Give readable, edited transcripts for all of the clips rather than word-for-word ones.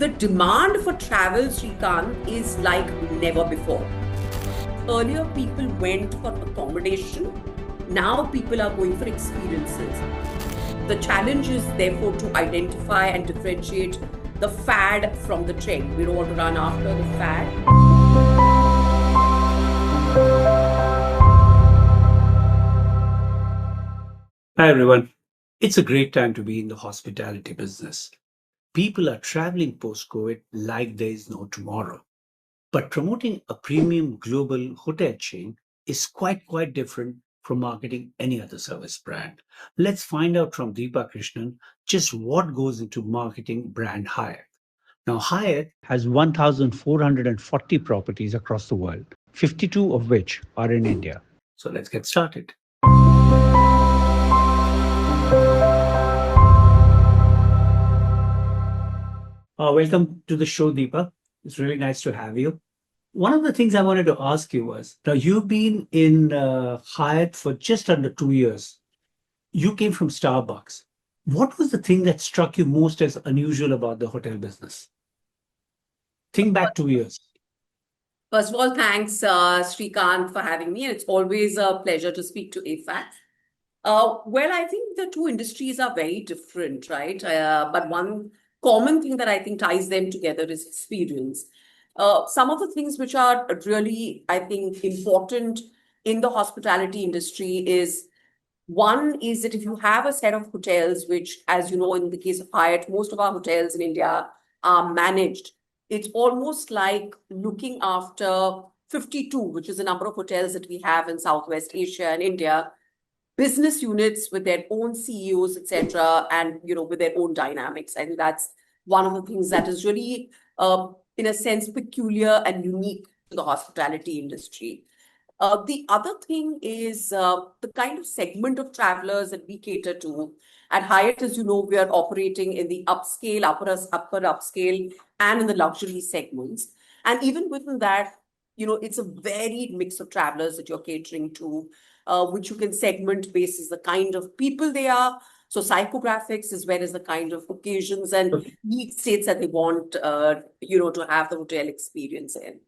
The demand for travel, Srikant, is like never before. Earlier, people went for accommodation. Now, people are going for experiences. The challenge is therefore to identify and differentiate the fad from the trend. We don't want to run after the fad. Hi, everyone. It's a great time to be in the hospitality business. People are traveling post COVID like there is no tomorrow. But promoting a premium global hotel chain is quite different from marketing any other service brand. Let's find out from Deepa Krishnan just what goes into marketing brand Hyatt. Now, Hyatt has 1,440 properties across the world, 52 of which are in India. So let's get started. Welcome to the show, Deepa. It's really nice to have you. One of the things I wanted to ask you was now you've been in Hyatt for just under 2 years. You came from Starbucks. What was the thing that struck you most as unusual about the hotel business? Think back 2 years. First of all, thanks, Srikant, for having me. And it's always a pleasure to speak to AFAC. Well, I think the two industries are very different, right? But one common thing that I think ties them together is experience. Some of the things which are really, I think, important in the hospitality industry is one is that if you have a set of hotels, which, as you know, in the case of Hyatt, most of our hotels in India are managed, it's almost like looking after 52, which is the number of hotels that we have in Southwest Asia and India, business units with their own CEOs, etc., and with their own dynamics. I think that's one of the things that is really, in a sense, peculiar and unique to the hospitality industry. The other thing is the kind of segment of travelers that we cater to. At Hyatt, as you know, we are operating in the upscale, upper upscale, and in the luxury segments. And even within that, it's a varied mix of travelers that you're catering to, which you can segment basis the kind of people they are. So psychographics as well as the kind of occasions and need states that they want, to have the hotel experience in.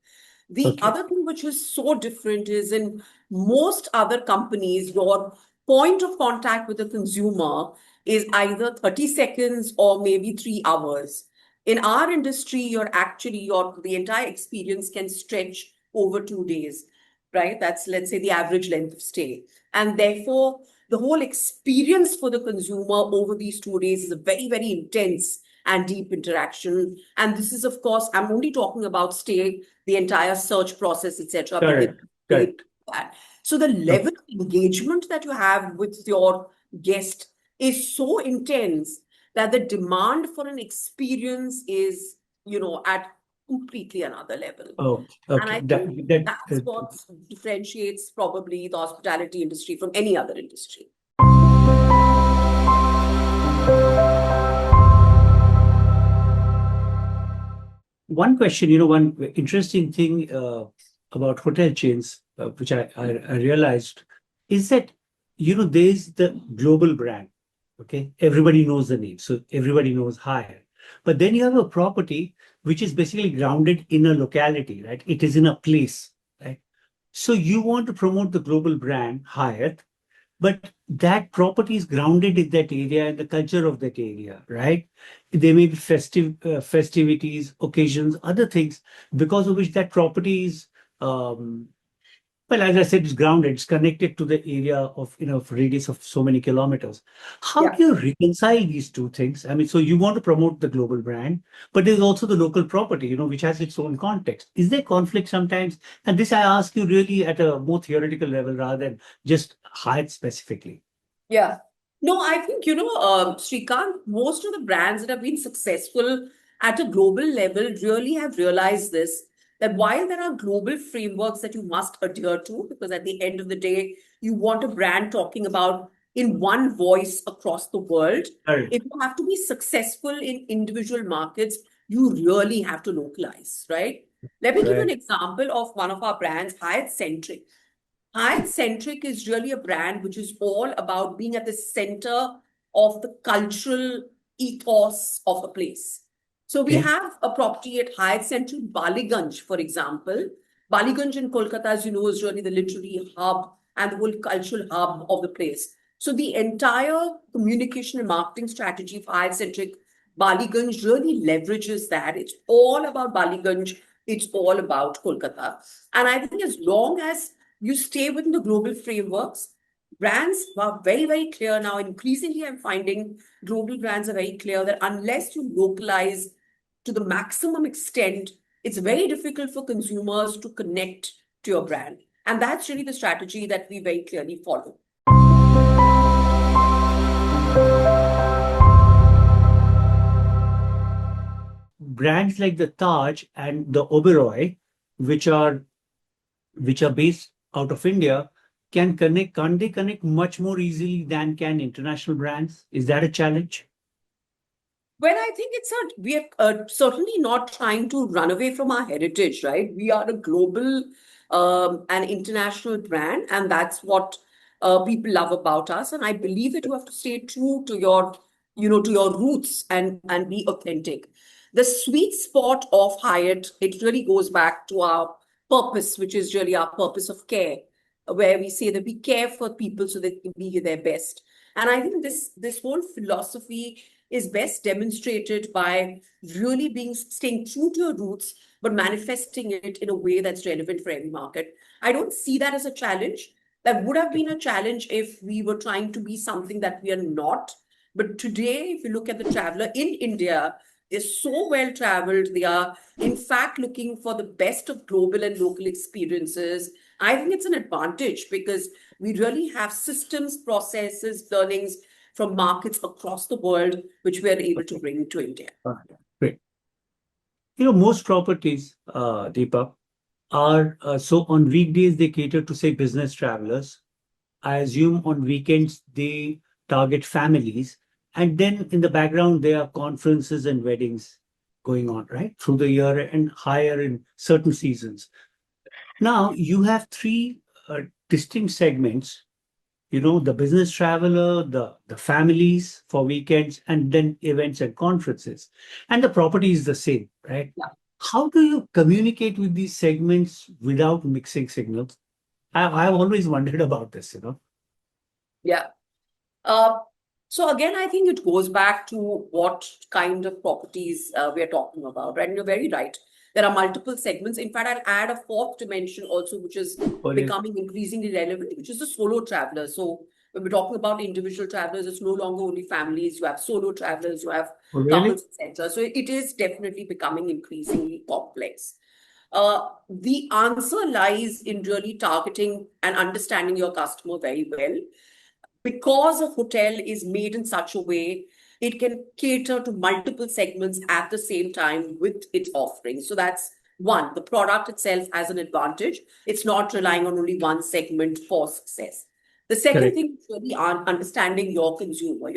The Okay. other thing which is so different is in most other companies, your point of contact with the consumer is either 30 seconds or maybe 3 hours. In our industry, the entire experience can stretch over 2 days, right? That's, let's say, the average length of stay. And therefore, the whole experience for the consumer over these 2 days is a very intense and deep interaction. And this is, of course, I'm only talking about stay, the entire search process, etc. Correct. Correct. So the Okay. level of engagement that you have with your guest is so intense that the demand for an experience is, at completely another level. Oh, And okay. I think that's what differentiates probably the hospitality industry from any other industry. One question, one interesting thing about hotel chains, which I realized, is that, there's the global brand. Okay. Everybody knows the name. So everybody knows Hyatt. But then you have a property which is basically grounded in a locality, right? It is in a place, right? So you want to promote the global brand Hyatt, but that property is grounded in that area and the culture of that area, right? There may be festivities, occasions, other things because of which that property is, um, well, as I said, it's grounded, it's connected to the area of, radius of so many kilometers. How Yeah. do you reconcile these two things? I mean, so you want to promote the global brand, but there's also the local property, which has its own context. Is there conflict sometimes? And this I ask you really at a more theoretical level rather than just Hyatt specifically. Yeah. No, I think, Srikant, most of the brands that have been successful at a global level really have realized this, that while there are global frameworks that you must adhere to, because at the end of the day, you want a brand talking about in one voice across the world. Correct. If you have to be successful in individual markets, you really have to localize, right? Let me give you an Right. example of one of our brands, Hyatt Centric. Hyatt Centric is really a brand which is all about being at the center of the cultural ethos of a place. So we Okay. have a property at Hyatt Central Baliganj, for example. We have a property at Hyatt Central, for example. Baliganj in Kolkata, as you know, is really the literary hub and the whole cultural hub of the place. So the entire communication and marketing strategy for Hyatt-centric Baliganj really leverages that. It's all about Baliganj. It's all about Kolkata. And I think as long as you stay within the global frameworks, brands are very, very clear now. Increasingly, I'm finding global brands are very clear that unless you localize to the maximum extent, it's very difficult for consumers to connect to your brand. And that's really the strategy that we very clearly follow. Brands like the Taj and the Oberoi, which are based out of India, can't they connect much more easily than can international brands? Is that a challenge? Well, I think we are certainly not trying to run away from our heritage, right? We are a global and international brand, and that's what people love about us. And I believe that you have to stay true to to your roots and be authentic. The sweet spot of Hyatt, it really goes back to our purpose, which is really our purpose of care, where we say that we care for people so that they can be their best. And I think this whole philosophy is best demonstrated by really staying true to your roots, but manifesting it in a way that's relevant for every market. I don't see that as a challenge. That would have been a challenge if we were trying to be something that we are not. But today, if you look at the traveler in India, they're so well traveled. They are, in fact, looking for the best of global and local experiences. I think it's an advantage because we really have systems, processes, learnings from markets across the world, which we are able to bring to India. Great. Most properties, Deepa, are so on weekdays they cater to, say, business travelers. I assume on weekends they target families. And then in the background, there are conferences and weddings going on, right? Through the year and higher in certain seasons. Now you have three distinct segments, the business traveler, the families for weekends, and then events and conferences. And the property is the same, right? Yeah. How do you communicate with these segments without mixing signals? I've always wondered about this. Yeah. Uh, so again, I think it goes back to what kind of properties we are talking about, right? And you're very right. There are multiple segments. In fact, I'll add a fourth dimension also, which is Or is- becoming increasingly relevant, which is the solo traveler. So when we're talking about individual travelers, it's no longer only families. You have solo travelers, you have Oh, really? couples, etc. So it is definitely becoming increasingly complex. The answer lies in really targeting and understanding your customer very well because a hotel is made in such a way it can cater to multiple segments at the same time with its offerings. So that's one, the product itself has an advantage. It's not relying on only one segment for success. The second Correct. thing is really understanding your consumer.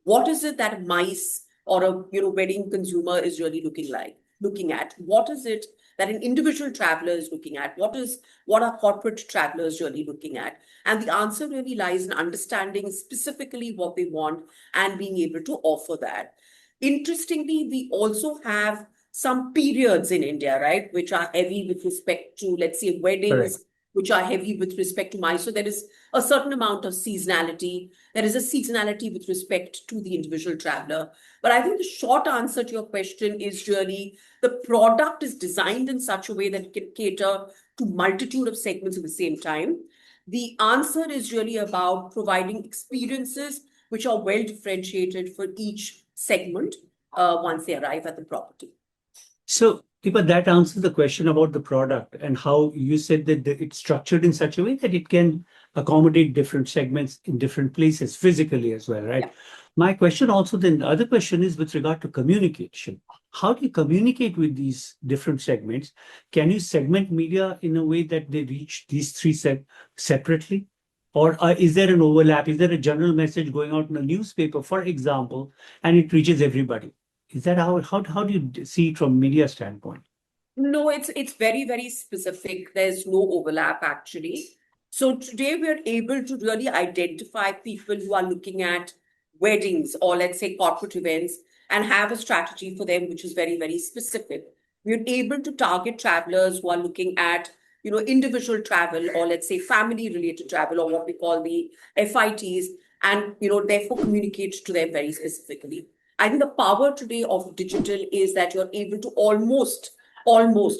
What is it that a mice or a wedding consumer is really looking at? What is it that an individual traveler is looking at? What are corporate travelers really looking at? And the answer really lies in understanding specifically what they want and being able to offer that. Interestingly, we also have some periods in India, right, which are heavy with respect to, let's say, Correct. weddings, which are heavy with respect to MICE. So there is a certain amount of seasonality. There is a seasonality with respect to the individual traveler. But I think the short answer to your question is really the product is designed in such a way that it can cater to multitude of segments at the same time. The answer is really about providing experiences which are well differentiated for each segment once they arrive at the property. So, Deepa, that answers the question about the product and how you said that it's structured in such a way that it can accommodate different segments in different places physically as well, right? Yeah. My question also, then the other question is with regard to communication. How do you communicate with these different segments? Can you segment media in a way that they reach these three separately? Or is there an overlap? Is there a general message going out in a newspaper, for example, and it reaches everybody? Is that how do you see it from media standpoint? No, it's very, very specific. There's no overlap actually. So today we're able to really identify people who are looking at weddings or let's say corporate events and have a strategy for them, which is very, very specific. We're able to target travelers who are looking at, individual travel, or let's say family related travel, or what we call the FITs, and, therefore communicate to them very specifically. I think the power today of digital is that you're able to almost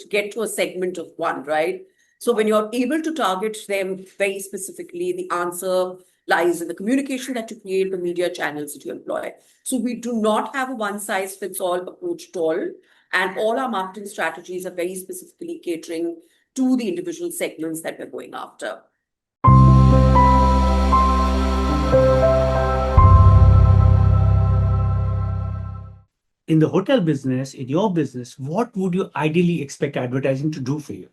get to a segment of one, right? So when you're able to target them very specifically, the answer lies in the communication that you create, the media channels that you employ. So we do not have a one size fits all approach at all. And all our marketing strategies are very specifically catering to the individual segments that we're going after. In the hotel business, in your business, what would you ideally expect advertising to do for you?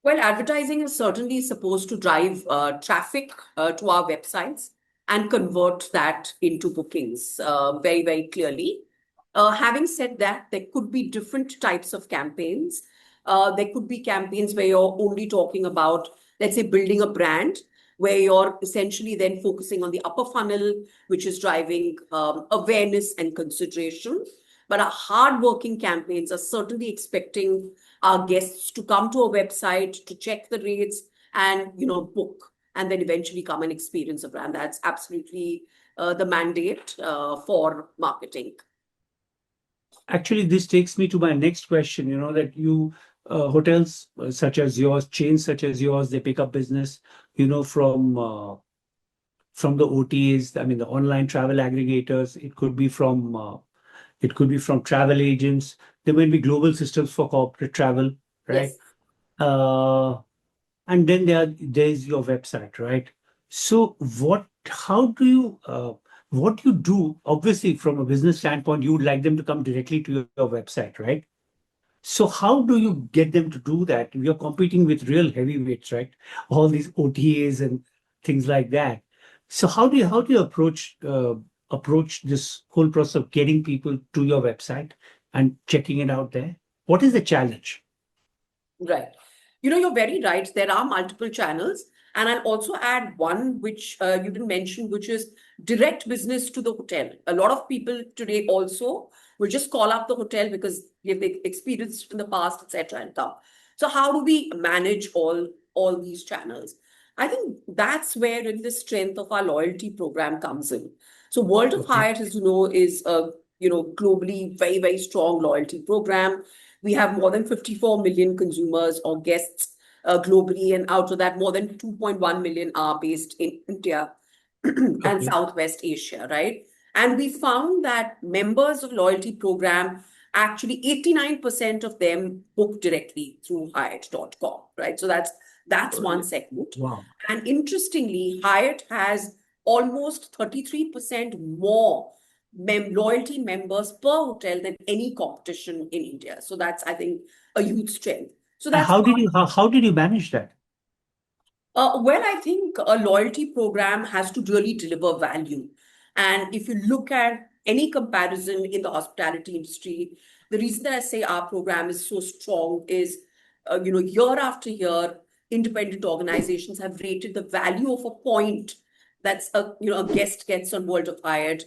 Well, advertising is certainly supposed to drive traffic to our websites and convert that into bookings very, very clearly. Having said that, there could be different types of campaigns. There could be campaigns where you're only talking about, let's say, building a brand, where you're essentially then focusing on the upper funnel, which is driving awareness and consideration. But our hardworking campaigns are certainly expecting our guests to come to a website, to check the rates, and book, and then eventually come and experience a brand. That's absolutely the mandate for marketing. Actually, this takes me to my next question. That hotels such as yours, chains such as yours, they pick up business, from the OTAs. I mean, the online travel aggregators. It could be from travel agents. There might be global systems for corporate travel, right? Yes. And then there's your website, right? So what you do, obviously from a business standpoint, you would like them to come directly to your website, right? So how do you get them to do that? You're competing with real heavyweights, right? All these OTAs and things like that. So how do you approach this whole process of getting people to your website and checking it out there? What is the challenge? Right. You're very right. There are multiple channels. And I'll also add one which you didn't mention, which is direct business to the hotel. A lot of people today also will just call up the hotel because they've experienced in the past, etc., and come. So how do we manage all these channels? I think that's where really the strength of our loyalty program comes in. So World of Okay. Hyatt, as you know, is a globally very, very strong loyalty program. We have more than 54 million consumers or guests globally, and out of that, more than 2.1 million are based in India and Okay. Southwest Asia, right? And we found that members of loyalty program, actually 89% of them book directly through Hyatt.com, right? So that's one segment. Wow. And interestingly, Hyatt has almost 33% more loyalty members per hotel than any competition in India. So that's, I think, a huge strength. So that's How did you manage that? well, I think a loyalty program has to really deliver value. And if you look at any comparison in the hospitality industry, the reason that I say our program is so strong is, year after year, independent organizations have rated the value of a point that's a guest gets on World of Hyatt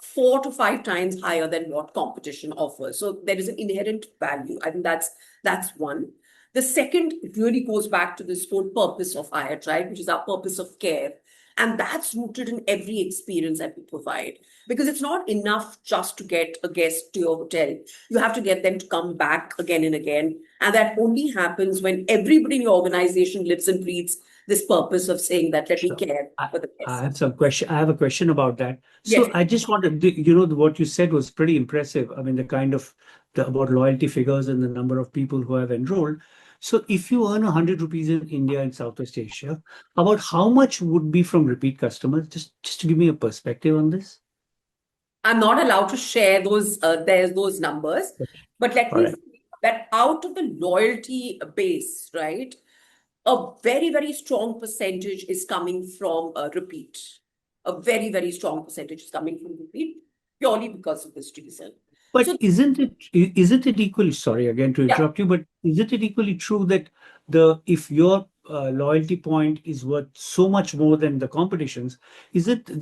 4 to 5 times higher than what competition offers. So there is an inherent value. I think that's one. The second really goes back to this whole purpose of Hyatt, right? Which is our purpose of care. And that's rooted in every experience that we provide. Because it's not enough just to get a guest to your hotel. You have to get them to come back again and again. And that only happens when everybody in your organization lives and breathes this purpose of saying that let me Sure. care I, for the I guest. have some question. I have a question about that. Yes. So I just wanted, what you said was pretty impressive. I mean, about loyalty figures and the number of people who have enrolled. So if you earn 100 rupees in India and Southwest Asia, about how much would be from repeat customers? Just to give me a perspective on this. I'm not allowed to share those numbers, but let All me right. say that out of the loyalty base, right, a very, very strong percentage is coming from repeat. A very, very strong percentage is coming from repeat purely because of this reason. But So, isn't it equally, sorry again to yeah, interrupt you, but isn't it equally true that if your loyalty point is worth so much more than the competitions,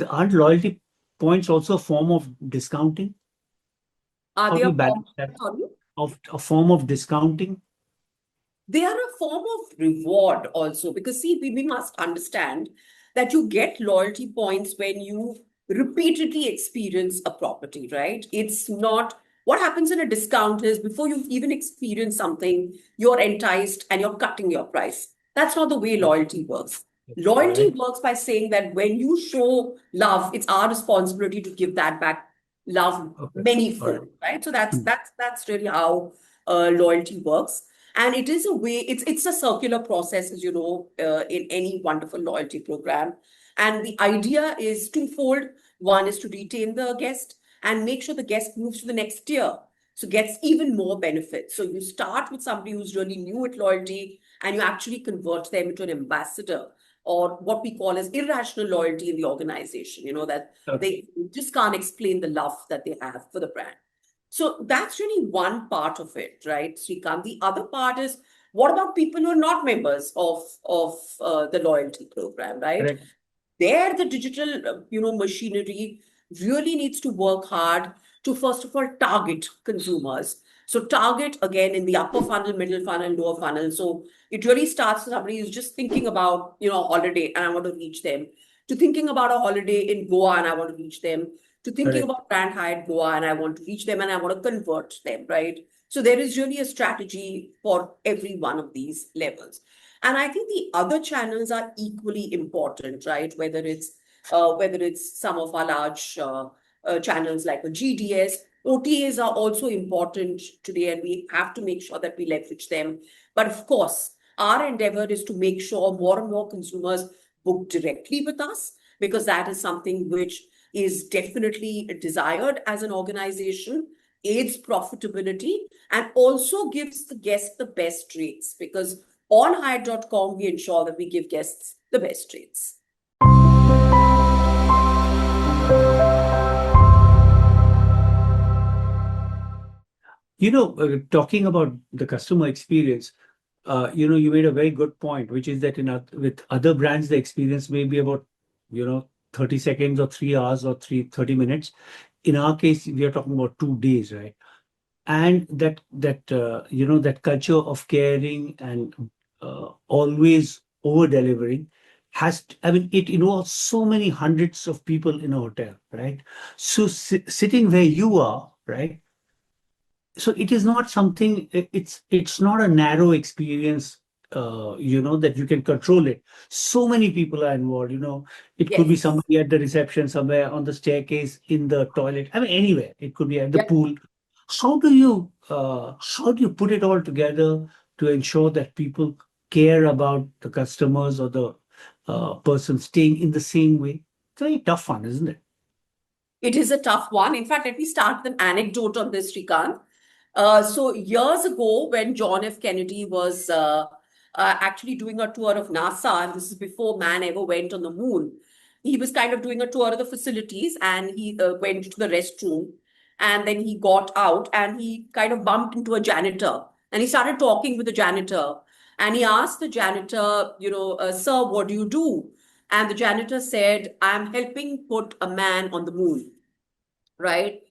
aren't loyalty points also a form of discounting? Are How they do a you form, balance that? sorry? Of a form of discounting? They are a form of reward also, because see, we must understand that you get loyalty points when you repeatedly experience a property, right? It's not what happens in a discount is before you even experience something, you're enticed and you're cutting your price. That's not the way loyalty works. Loyalty Right. works by saying that when you show love, it's our responsibility to give that back love Okay. All right. manyfold, right? So that's Hmm. that's really how loyalty works. And it is a way, it's a circular process, as you know, in any wonderful loyalty program. And the idea is twofold. One is to retain the guest and make sure the guest moves to the next tier. So gets even more benefits. So you start with somebody who's really new at loyalty and you actually convert them into an ambassador, or what we call as irrational loyalty in the organization, that Okay. they just can't explain the love that they have for the brand. So that's really one part of it, right, Srikant? The other part is, what about people who are not members of the loyalty program, right? Correct. There, the digital, machinery really needs to work hard to, first of all, target consumers. So target, again, in the upper funnel, middle funnel, lower funnel. So it really starts with somebody who's just thinking about, a holiday and I want to reach them, to thinking about a holiday in Goa and I want to reach them, to thinking Correct. about Grand Hyatt Goa and I want to reach them and I want to convert them, right? So there is really a strategy for every one of these levels. And I think the other channels are equally important, right? Whether it's some of our large channels like a GDS, OTAs are also important today, and we have to make sure that we leverage them. But of course, our endeavor is to make sure more and more consumers book directly with us, because that is something which is definitely desired as an organization, aids profitability, and also gives the guest the best rates, because on Hyatt.com, we ensure that we give guests the best rates. Talking about the customer experience, you made a very good point, which is that with other brands, the experience may be about, 30 seconds or 3 hours or 30 minutes. In our case, we are talking about 2 days, right? And that culture of caring and always over delivering I mean, it involves so many hundreds of people in a hotel, right? So sitting where you are, right? So it is not something, it's not a narrow experience, that you can control it. So many people are involved, it could be Yes. somebody at the reception, somewhere on the staircase, in the toilet, I mean, anywhere. It could be at the Yep. pool. How do you put it all together to ensure that people care about the customers or the person staying in the same way? It's a very tough one, isn't it? It is a tough one. In fact, let me start with an anecdote on this, Srikant. So years ago, when John F. Kennedy was actually doing a tour of NASA, and this is before man ever went on the moon, he was kind of doing a tour of the facilities, and he went to the restroom, and then he got out, and he kind of bumped into a janitor, and he started talking with the janitor, and he asked the janitor, sir, what do you do? And the janitor said, I'm helping put a man on the moon, right?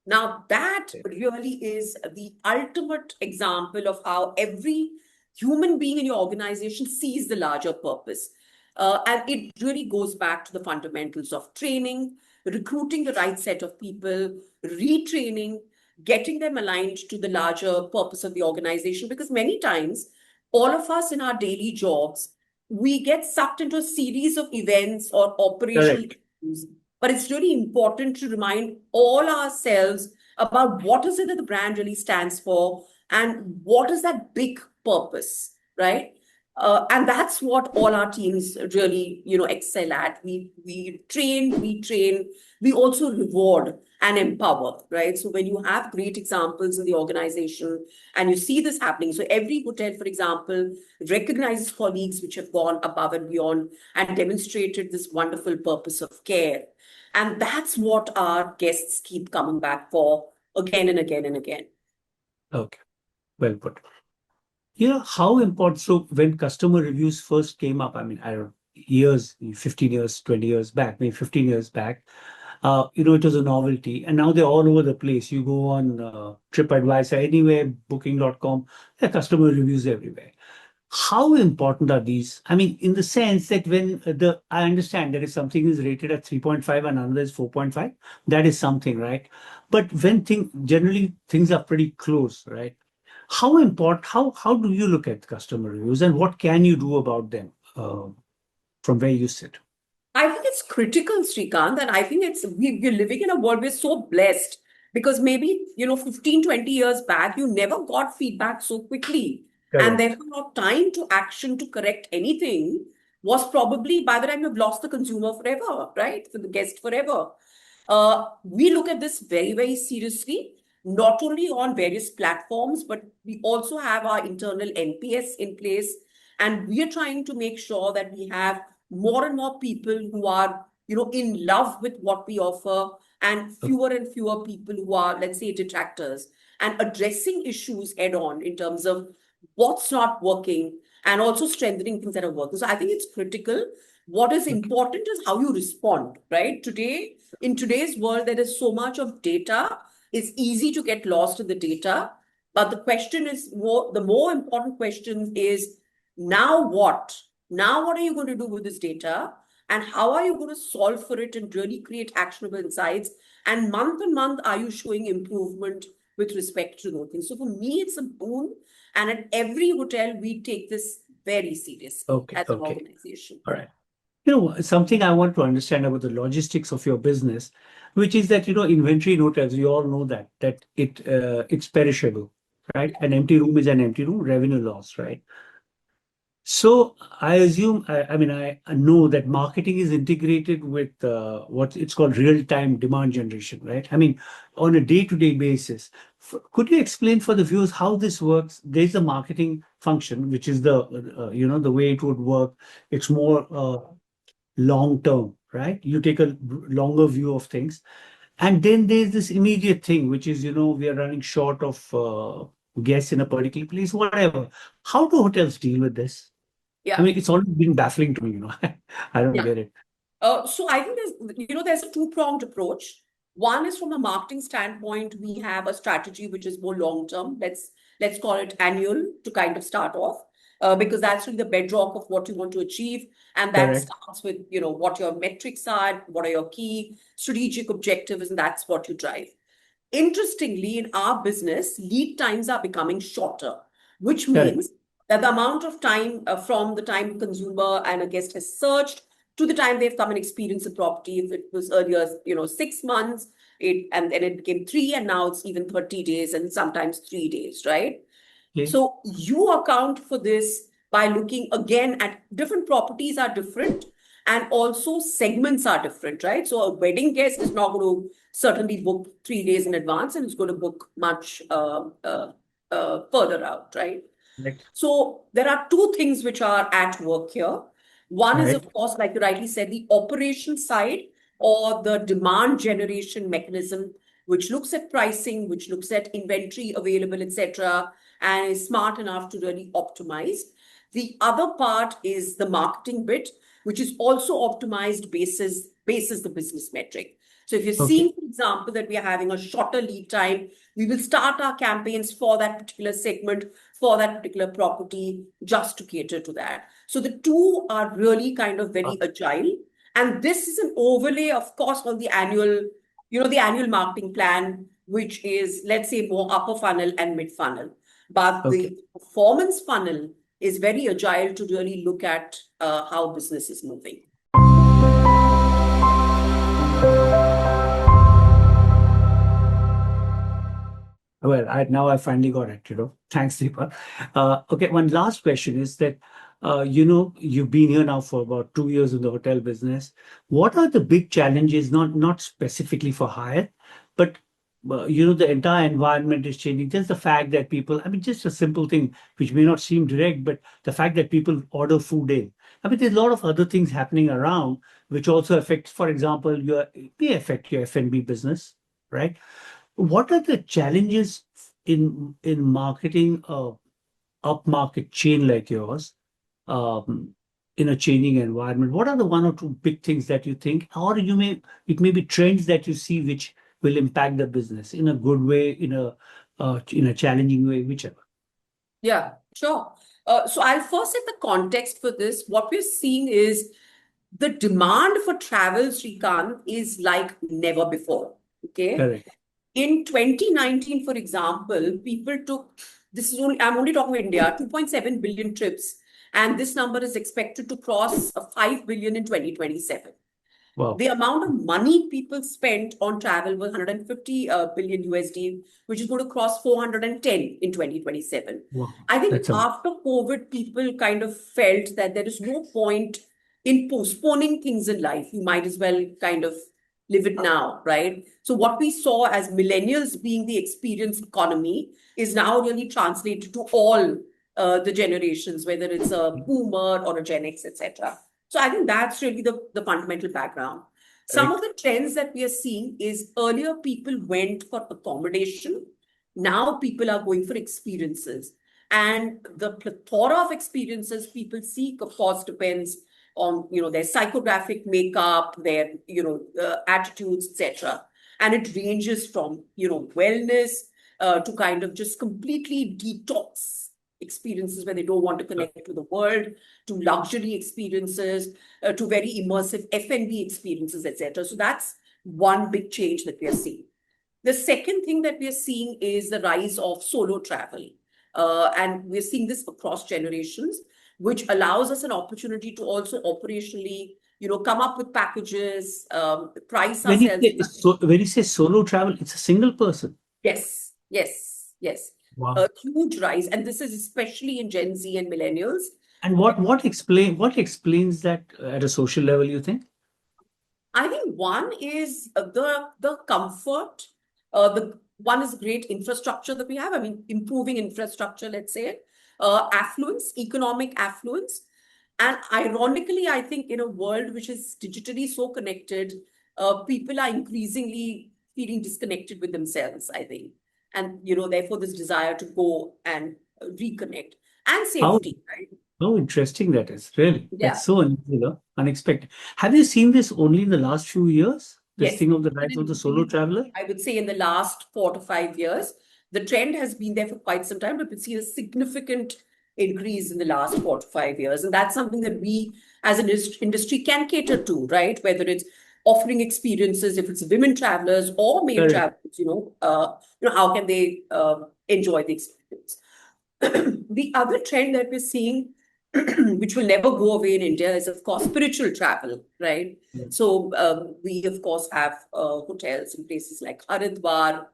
Now, that really is the ultimate example of how every human being in your organization sees the larger purpose. And it really goes back to the fundamentals of training, recruiting the right set of people, retraining, getting them aligned to the larger purpose of the organization. Because many times, all of us in our daily jobs, we get sucked into a series of events or operational Correct. issues, but it's really important to remind all ourselves about what is it that the brand really stands for and what is that big purpose, right? And that's what all our teams really, excel at. We train, we also reward and empower, right? So when you have great examples in the organization and you see this happening, so every hotel, for example, recognizes colleagues which have gone above and beyond and demonstrated this wonderful purpose of care. And that's what our guests keep coming back for again and again and again. Okay. Well put. How important, so when customer reviews first came up, I mean, I don't know, years, 15 years, 20 years back, maybe 15 years back, It was a novelty, and now they're all over the place. You go on TripAdvisor, anywhere, Booking.com, there are customer reviews everywhere. How important are these? I mean, in the sense that when I understand that if something is rated at 3.5 and another is 4.5, that is something, right? But when generally things are pretty close, right? How important, how do you look at customer reviews and what can you do about them from where you sit? I think it's critical, Srikant, and I think we're living in a world we're so blessed because maybe, 15, 20 years back, you never got feedback so quickly. And Correct. therefore, your time to action to correct anything was probably by the time you've lost the consumer forever, right? For the guest forever. We look at this very, very seriously, not only on various platforms, but we also have our internal NPS in place. And we are trying to make sure that we have more and more people who are, in love with what we offer, and fewer people who are, let's say, detractors, and addressing issues head on in terms of what's not working and also strengthening things that are working. So I think it's critical. What is Okay. important is how you respond, right? In today's world, there is so much of data. It's easy to get lost in the data. But the more important question is now what? Now, what are you going to do with this data? And how are you going to solve for it and really create actionable insights? And month, are you showing improvement with respect to those things? So for me, it's a boon. And at every hotel, we take this very seriously Okay. as an Okay. organization. All right. Something I want to understand about the logistics of your business, which is that, inventory in hotels, we all know that it's perishable, right? An empty room is an empty room, revenue loss, right? So I assume, I mean, I know that marketing is integrated with what it's called real-time demand generation, right? I mean, on a day-to-day basis. Could you explain for the viewers how this works? There's a marketing function, which is the way it would work. It's more long term, right? You take a longer view of things. And then there's this immediate thing, which is, we are running short of guests in a particular place, whatever. How do hotels deal with this? I Yeah. mean, it's always been baffling to me. I don't Yeah. get it. So I think there's a two-pronged approach. One is from a marketing standpoint, we have a strategy which is more long-term. Let's call it annual to kind of start off, because that's really the bedrock of what you want to achieve, and that Correct. starts with what your metrics are, what are your key strategic objectives, and that's what you drive. Interestingly, in our business, lead times are becoming shorter, which Correct. means that the amount of time from the time consumer and a guest has searched to the time they've come and experienced the property, if it was earlier, 6 months, and then it became three, and now it's even 30 days and sometimes 3 days, right? Okay. So you account for this by looking again at different properties are different and also segments are different, right? So a wedding guest is not going to certainly book 3 days in advance and it's going to book much further out, right? Correct. So there are two things which are at work here. One is, Correct. of course, like you rightly said, the operation side or the demand generation mechanism, which looks at pricing, which looks at inventory available, etc., and is smart enough to really optimize. The other part is the marketing bit, which is also optimized basis the business metric. So if you're Okay. seeing, for example, that we are having a shorter lead time, we will start our campaigns for that particular segment, for that particular property, just to cater to that. So the two are really kind of Uh, very agile. And this is an overlay, of course, on the annual marketing plan, which is, let's say, more upper funnel and mid funnel. But Okay. the performance funnel is very agile to really look at how business is moving. Well, now I finally got it, Thanks, Deepa. Okay, one last question is that, you've been here now for about 2 years in the hotel business. What are the big challenges, not specifically for Hyatt, but, the entire environment is changing. Just the fact that people, I mean, just a simple thing, which may not seem direct, but the fact that people order food in. I mean, there's a lot of other things happening around, which also affects, for example, it may affect your F&B business, right? What are the challenges in marketing a upmarket chain like yours? Um, in a changing environment, what are the one or two big things that you think, or it may be trends that you see which will impact the business in a good way, in a challenging way, whichever. Yeah, sure. So I'll first set the context for this. What we're seeing is the demand for travel, Srikant, is like never before. Okay. Correct. In 2019, for example, people took, I'm only talking about India, 2.7 billion trips. And this number is expected to cross 5 billion in 2027. Wow. The amount of money people spent on travel was 150 billion USD, which is going to cross 410 in 2027. Wow. I think That's a after COVID, people kind of felt that there is no point in postponing things in life. You might as well kind of live it now, right? So what we saw as millennials being the experience economy is now really translated to all the generations, whether it's a boomer or a Gen X, etc. So I think that's really the fundamental background. Some of correct. the trends that we are seeing is earlier people went for accommodation. Now people are going for experiences. And the plethora of experiences people seek, of course, depends on, their psychographic makeup, their, attitudes, etc. And it ranges from, wellness to kind of just completely detox experiences where they don't want to connect with the world, to luxury experiences, to very immersive F&B experiences, etc. So that's one big change that we are seeing. The second thing that we are seeing is the rise of solo travel. And we're seeing this across generations, which allows us an opportunity to also operationally, come up with packages, price When you ourselves. say when you say solo travel, it's a single person. Yes, yes, yes. Wow. A huge rise. And this is especially in Gen Z and millennials. And what explains that at a social level, you think? I think one is the comfort. The one is great infrastructure that we have. I mean, improving infrastructure, let's say, affluence, economic affluence, and ironically, I think in a world which is digitally so connected, people are increasingly feeling disconnected with themselves. I think, and therefore, this desire to go and reconnect and How safety, right? how interesting that is, really. Yeah. That's so unexpected. Have you seen this only in the last few years? This Yes, thing of the been rise an of the solo increase, traveler? I would say, in the last 4 to 5 years. The trend has been there for quite some time, but we see a significant increase in the last 4 to 5 years. And that's something that we as an industry can cater to, right? Whether it's offering experiences, if it's women travelers or male Correct. travelers, how can they enjoy the experience? The other trend that we're seeing, which will never go away in India, is of course spiritual travel, right? So we of course have hotels in places like Haridwar,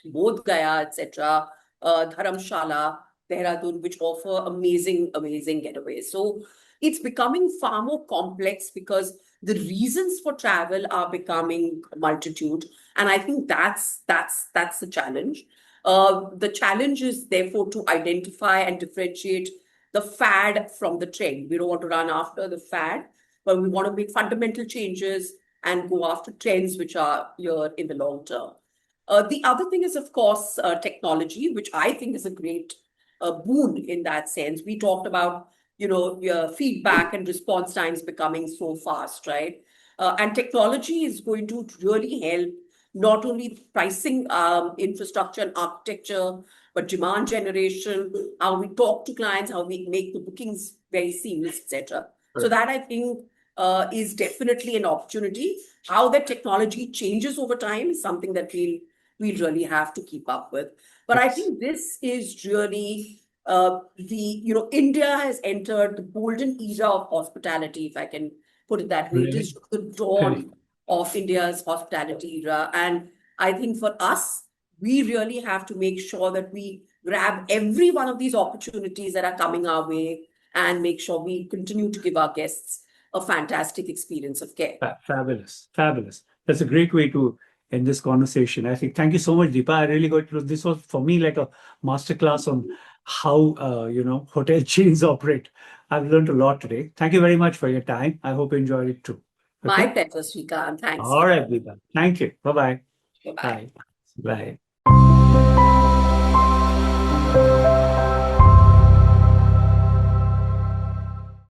Bodh Gaya, etc., Dharamshala, Dehradun, which offer amazing, amazing getaways. So it's becoming far more complex because the reasons for travel are becoming a multitude, and I think that's the challenge. The challenge is therefore to identify and differentiate the fad from the trend. We don't want to run after the fad, but we want to make fundamental changes and go after trends which are here in the long term. The other thing is, of course, technology, which I think is a great boon in that sense. We talked about, your feedback and response times becoming so fast, right? And technology is going to really help not only pricing infrastructure and architecture, but demand generation, how we talk to clients, how we make the bookings very seamless, etc. So Correct. that I think is definitely an opportunity. How that technology changes over time is something that we really have to keep up with. But I Yes. think this is really India has entered the golden era of hospitality, if I can put it that way. It Really? is the Correct. dawn of India's hospitality era. And I think for us, we really have to make sure that we grab every one of these opportunities that are coming our way and make sure we continue to give our guests a fantastic experience of care. Fabulous. Fabulous. That's a great way to end this conversation. I think thank you so much, Deepa. I really got to this was for me like a masterclass on how hotel chains operate. I've learned a lot today. Thank you very much for your time. I hope you enjoyed it too. My Okay. pleasure, Srikant. Thanks. All right, Deepa. Thank you. Bye-bye. Bye-bye. Bye. Bye.